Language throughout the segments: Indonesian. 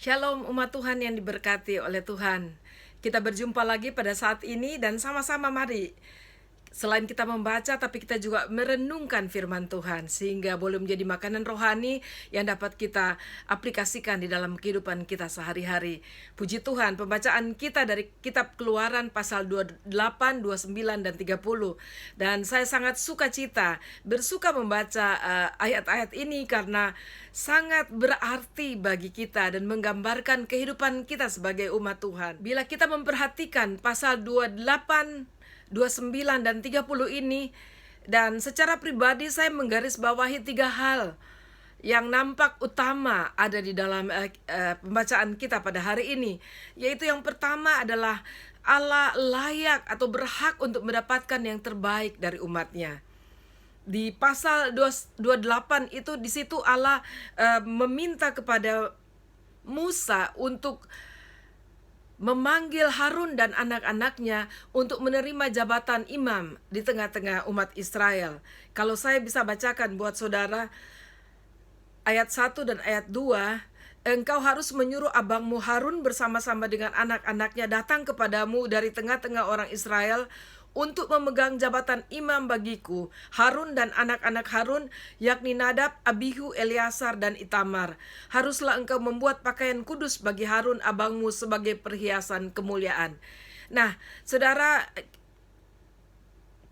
Shalom umat Tuhan yang diberkati oleh Tuhan. Kita berjumpa lagi pada saat ini dan sama-sama mari. Selain kita membaca, tapi kita juga merenungkan firman Tuhan, sehingga boleh menjadi makanan rohani yang dapat kita aplikasikan di dalam kehidupan kita sehari-hari. Puji Tuhan, pembacaan kita dari kitab Keluaran pasal 28, 29, dan 30. Dan saya sangat bersuka membaca ayat-ayat ini karena sangat berarti bagi kita dan menggambarkan kehidupan kita sebagai umat Tuhan. Bila kita memperhatikan pasal 28, 29 dan 30 ini, dan secara pribadi saya menggarisbawahi 3 hal yang nampak utama ada di dalam pembacaan kita pada hari ini, yaitu yang pertama adalah Allah layak atau berhak untuk mendapatkan yang terbaik dari umatnya. Di pasal 28 itu, di situ Allah meminta kepada Musa untuk memanggil Harun dan anak-anaknya untuk menerima jabatan imam di tengah-tengah umat Israel. Kalau saya bisa bacakan buat saudara ayat 1 dan ayat 2, engkau harus menyuruh abangmu Harun bersama-sama dengan anak-anaknya datang kepadamu dari tengah-tengah orang Israel untuk memegang jabatan imam bagiku. Harun dan anak-anak Harun, yakni Nadab, Abihu, Eleazar, dan Itamar. Haruslah engkau membuat pakaian kudus bagi Harun abangmu sebagai perhiasan kemuliaan. Nah, saudara,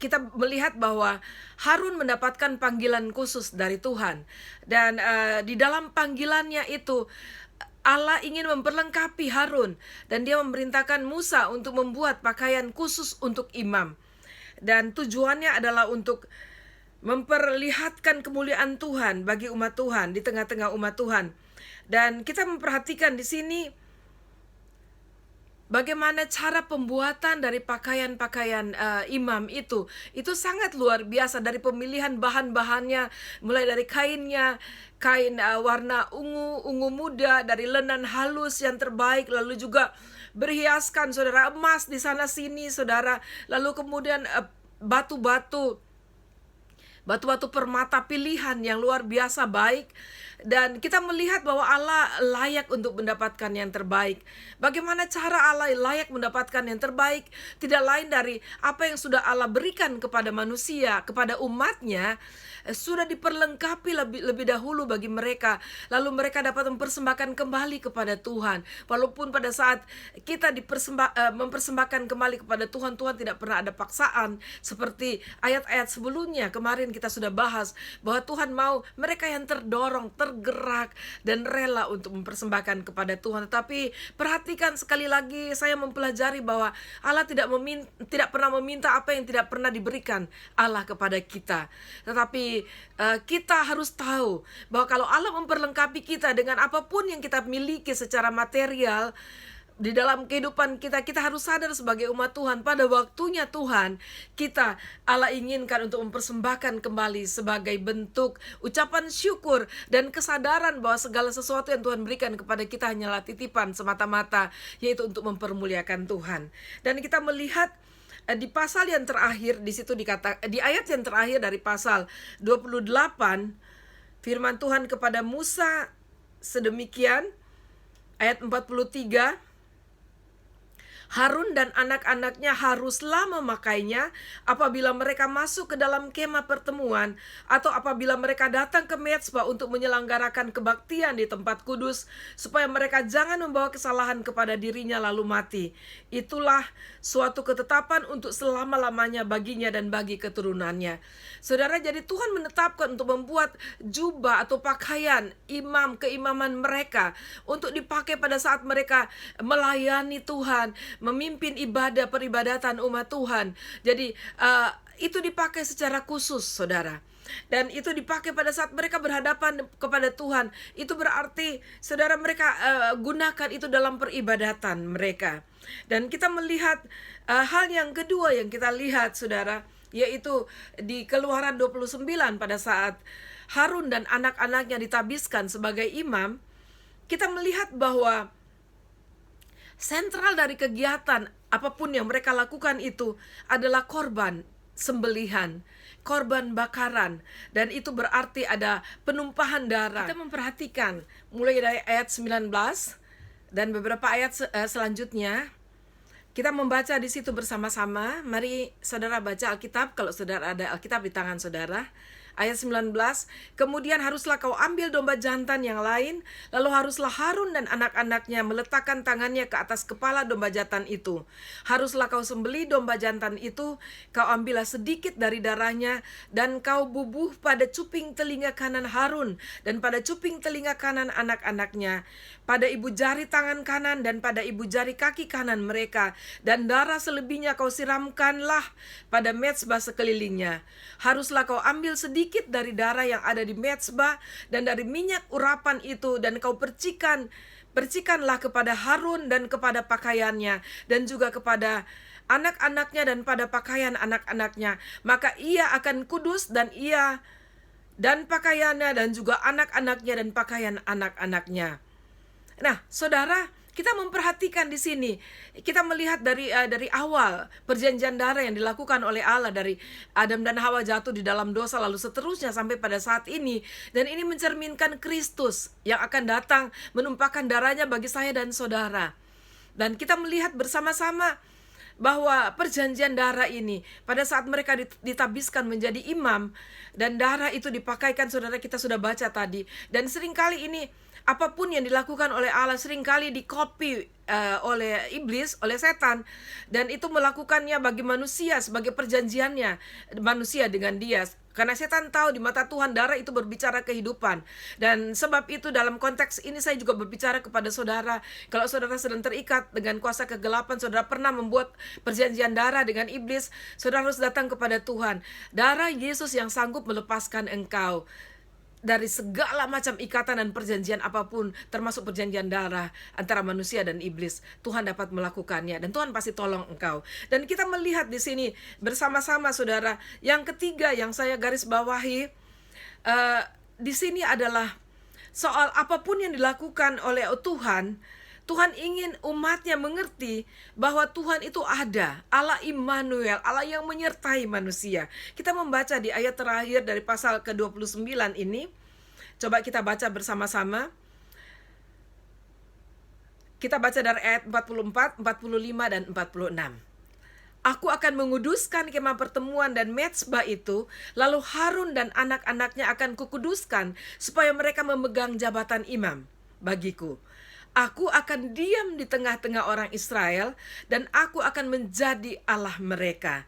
kita melihat bahwa Harun mendapatkan panggilan khusus dari Tuhan. Dan di dalam panggilannya itu, Allah ingin memperlengkapi Harun, dan dia memerintahkan Musa untuk membuat pakaian khusus untuk imam. Dan tujuannya adalah untuk memperlihatkan kemuliaan Tuhan bagi umat Tuhan di tengah-tengah umat Tuhan. Dan kita memperhatikan di sini bagaimana cara pembuatan dari pakaian-pakaian imam itu sangat luar biasa, dari pemilihan bahan-bahannya, mulai dari kainnya, kain warna ungu muda, dari lenan halus yang terbaik, lalu juga berhiaskan saudara emas di sana sini saudara, lalu kemudian batu-batu permata pilihan yang luar biasa baik. Dan kita melihat bahwa Allah layak untuk mendapatkan yang terbaik. Bagaimana cara Allah layak mendapatkan yang terbaik? Tidak lain dari apa yang sudah Allah berikan kepada manusia, kepada umatnya, sudah diperlengkapi lebih dahulu bagi mereka. Lalu mereka dapat mempersembahkan kembali kepada Tuhan. Walaupun pada saat kita mempersembahkan kembali kepada Tuhan, Tuhan tidak pernah ada paksaan. Seperti ayat-ayat sebelumnya, kemarin kita sudah bahas bahwa Tuhan mau mereka yang terdorong, tergerak, dan rela untuk mempersembahkan kepada Tuhan. Tetapi perhatikan sekali lagi, saya mempelajari bahwa Allah tidak pernah meminta apa yang tidak pernah diberikan Allah kepada kita. Tetapi kita harus tahu bahwa kalau Allah memperlengkapi kita dengan apapun yang kita miliki secara material di dalam kehidupan kita, kita harus sadar sebagai umat Tuhan, pada waktunya Tuhan, Allah inginkan untuk mempersembahkan kembali sebagai bentuk ucapan syukur dan kesadaran bahwa segala sesuatu yang Tuhan berikan kepada kita hanyalah titipan semata-mata, yaitu untuk mempermuliakan Tuhan. Dan kita melihat di pasal yang terakhir, di situ di ayat yang terakhir dari pasal 28, firman Tuhan kepada Musa sedemikian, ayat 43, Harun dan anak-anaknya haruslah memakainya apabila mereka masuk ke dalam kemah pertemuan, atau apabila mereka datang ke mezbah untuk menyelenggarakan kebaktian di tempat kudus, supaya mereka jangan membawa kesalahan kepada dirinya lalu mati. Itulah suatu ketetapan untuk selama-lamanya baginya dan bagi keturunannya. Saudara, jadi Tuhan menetapkan untuk membuat jubah atau pakaian keimaman mereka untuk dipakai pada saat mereka melayani Tuhan, memimpin peribadatan umat Tuhan. Jadi itu dipakai secara khusus saudara. Dan itu dipakai pada saat mereka berhadapan kepada Tuhan. Itu berarti saudara, mereka gunakan itu dalam peribadatan mereka. Dan kita melihat hal yang kedua yang kita lihat saudara, yaitu di Keluaran 29 pada saat Harun dan anak-anaknya ditabiskan sebagai imam. Kita melihat bahwa sentral dari kegiatan apapun yang mereka lakukan itu adalah korban sembelihan, korban bakaran, dan itu berarti ada penumpahan darah. Kita memperhatikan mulai dari ayat 19 Dan beberapa ayat selanjutnya kita membaca di situ bersama-sama. Mari saudara baca Alkitab, kalau saudara ada Alkitab di tangan saudara. Ayat 19, kemudian haruslah kau ambil domba jantan yang lain, lalu haruslah Harun dan anak-anaknya meletakkan tangannya ke atas kepala domba jantan itu. Haruslah kau sembelih domba jantan itu, kau ambillah sedikit dari darahnya, dan kau bubuh pada cuping telinga kanan Harun, dan pada cuping telinga kanan anak-anaknya, pada ibu jari tangan kanan, dan pada ibu jari kaki kanan mereka, dan darah selebihnya kau siramkanlah pada mezbah sekelilingnya. Haruslah kau ambil sedikit dari darah yang ada di mezbah dan dari minyak urapan itu, dan kau percikanlah kepada Harun dan kepada pakaiannya, dan juga kepada anak-anaknya dan pada pakaian anak-anaknya. Maka ia akan kudus, dan pakaiannya, dan juga anak-anaknya dan pakaian anak-anaknya. Nah, saudara, kita memperhatikan di sini, kita melihat dari awal perjanjian darah yang dilakukan oleh Allah dari Adam dan Hawa jatuh di dalam dosa, lalu seterusnya sampai pada saat ini. Dan ini mencerminkan Kristus yang akan datang menumpahkan darahnya bagi saya dan saudara. Dan kita melihat bersama-sama bahwa perjanjian darah ini pada saat mereka ditabiskan menjadi imam, dan darah itu dipakaikan, saudara, kita sudah baca tadi. Dan seringkali ini apapun yang dilakukan oleh Allah seringkali dikopi oleh iblis, oleh setan, dan itu melakukannya bagi manusia sebagai perjanjiannya manusia dengan dia. Karena setan tahu di mata Tuhan darah itu berbicara kehidupan. Dan sebab itu dalam konteks ini saya juga berbicara kepada saudara, kalau saudara sedang terikat dengan kuasa kegelapan, saudara pernah membuat perjanjian darah dengan iblis, saudara harus datang kepada Tuhan. Darah Yesus yang sanggup melepaskan engkau dari segala macam ikatan dan perjanjian apapun, termasuk perjanjian darah antara manusia dan iblis. Tuhan dapat melakukannya, dan Tuhan pasti tolong engkau. Dan kita melihat di sini bersama-sama, saudara, yang ketiga yang saya garis bawahi di sini adalah soal apapun yang dilakukan oleh Tuhan. Tuhan ingin umatnya mengerti bahwa Tuhan itu ada, Allah Immanuel, Allah yang menyertai manusia. Kita membaca di ayat terakhir dari pasal ke-29 ini. Coba kita baca bersama-sama. Kita baca dari ayat 44, 45, dan 46. Aku akan menguduskan kemah pertemuan dan mezbah itu, lalu Harun dan anak-anaknya akan kukuduskan, supaya mereka memegang jabatan imam bagiku. Aku akan diam di tengah-tengah orang Israel, dan aku akan menjadi Allah mereka.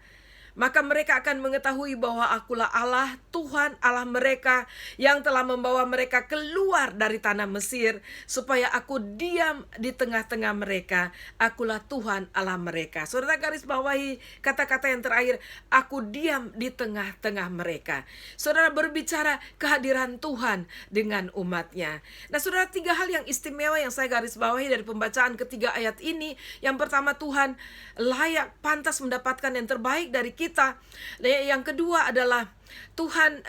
Maka mereka akan mengetahui bahwa akulah Allah, Tuhan Allah mereka, yang telah membawa mereka keluar dari tanah Mesir, supaya aku diam di tengah-tengah mereka. Akulah Tuhan Allah mereka. Saudara garis bawahi kata-kata yang terakhir, aku diam di tengah-tengah mereka. Saudara berbicara kehadiran Tuhan dengan umatnya. Nah, saudara, tiga hal yang istimewa yang saya garis bawahi dari pembacaan ketiga ayat ini. Yang pertama, Tuhan layak, pantas mendapatkan yang terbaik dari kita. Yang kedua adalah Tuhan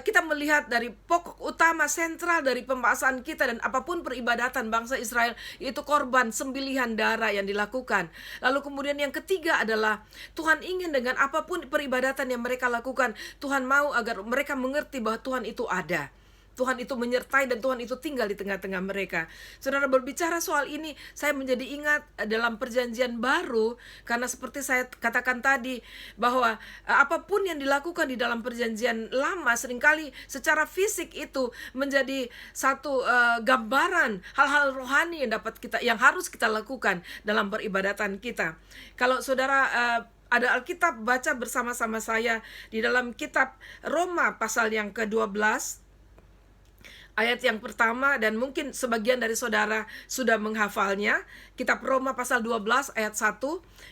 kita melihat dari pokok utama sentral dari pembahasan kita dan apapun peribadatan bangsa Israel, yaitu korban sembelihan darah yang dilakukan. Lalu kemudian yang ketiga adalah Tuhan ingin dengan apapun peribadatan yang mereka lakukan, Tuhan mau agar mereka mengerti bahwa Tuhan itu ada. Tuhan itu menyertai dan Tuhan itu tinggal di tengah-tengah mereka. Saudara, berbicara soal ini, saya menjadi ingat dalam perjanjian baru, karena seperti saya katakan tadi, bahwa apapun yang dilakukan di dalam perjanjian lama, seringkali secara fisik itu menjadi satu gambaran hal-hal rohani yang harus kita lakukan dalam peribadatan kita. Kalau saudara ada Alkitab, baca bersama-sama saya di dalam kitab Roma pasal yang ke-12, ayat yang pertama, dan mungkin sebagian dari saudara sudah menghafalnya. Kitab Roma pasal 12 ayat 1.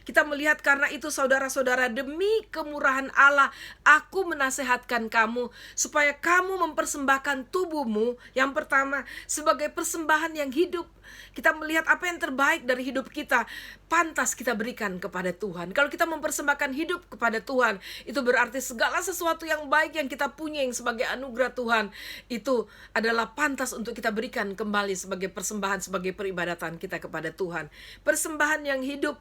Kita melihat, karena itu saudara-saudara, demi kemurahan Allah, aku menasehatkan kamu supaya kamu mempersembahkan tubuhmu yang pertama sebagai persembahan yang hidup. Kita melihat apa yang terbaik dari hidup kita pantas kita berikan kepada Tuhan. Kalau kita mempersembahkan hidup kepada Tuhan, itu berarti segala sesuatu yang baik yang kita punya yang sebagai anugerah Tuhan, itu adalah pantas untuk kita berikan kembali sebagai persembahan, sebagai peribadatan kita kepada Tuhan. Persembahan yang hidup.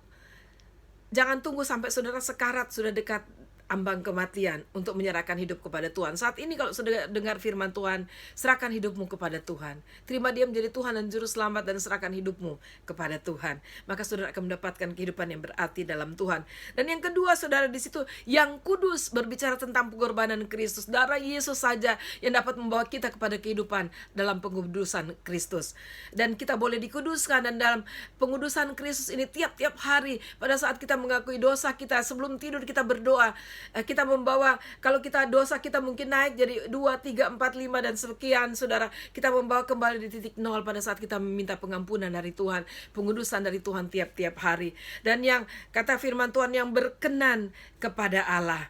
Jangan tunggu sampai saudara sekarat, sudah dekat ambang kematian untuk menyerahkan hidup kepada Tuhan. Saat ini kalau sudah dengar firman Tuhan, serahkan hidupmu kepada Tuhan. Terima Dia menjadi Tuhan dan Juru Selamat dan serahkan hidupmu kepada Tuhan. Maka saudara akan mendapatkan kehidupan yang berarti dalam Tuhan. Dan yang kedua, saudara, di situ yang kudus berbicara tentang pengorbanan Kristus. Darah Yesus saja yang dapat membawa kita kepada kehidupan dalam pengudusan Kristus. Dan kita boleh dikuduskan, dan dalam pengudusan Kristus ini tiap-tiap hari pada saat kita mengakui dosa kita, sebelum tidur kita berdoa. Kita membawa, kalau kita dosa kita mungkin naik jadi 2, 3, 4, 5 dan sekian, saudara. Kita membawa kembali di titik nol pada saat kita meminta pengampunan dari Tuhan, pengudusan dari Tuhan tiap-tiap hari. Dan yang kata firman Tuhan, yang berkenan kepada Allah.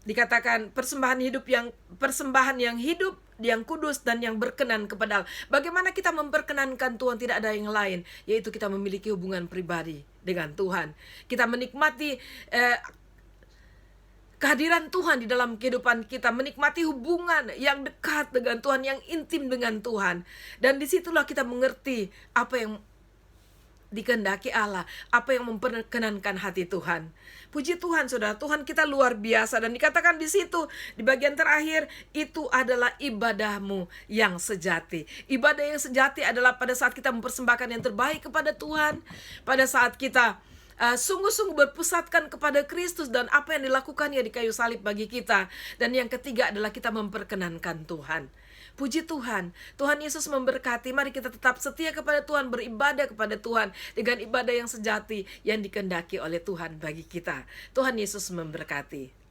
Dikatakan persembahan yang hidup, yang kudus dan yang berkenan kepada Allah. Bagaimana kita memperkenankan Tuhan? Tidak ada yang lain, yaitu kita memiliki hubungan pribadi dengan Tuhan. Kita menikmati kehadiran Tuhan di dalam kehidupan kita, menikmati hubungan yang dekat dengan Tuhan, yang intim dengan Tuhan. Dan disitulah kita mengerti apa yang dikehendaki Allah, apa yang memperkenankan hati Tuhan. Puji Tuhan, saudara, Tuhan kita luar biasa. Dan dikatakan di situ, di bagian terakhir, itu adalah ibadahmu yang sejati. Ibadah yang sejati adalah pada saat kita mempersembahkan yang terbaik kepada Tuhan, pada saat kita sungguh-sungguh berpusatkan kepada Kristus dan apa yang dilakukannya di kayu salib bagi kita. Dan yang ketiga adalah kita memperkenankan Tuhan. Puji Tuhan, Tuhan Yesus memberkati. Mari kita tetap setia kepada Tuhan, beribadah kepada Tuhan dengan ibadah yang sejati yang dikehendaki oleh Tuhan bagi kita. Tuhan Yesus memberkati.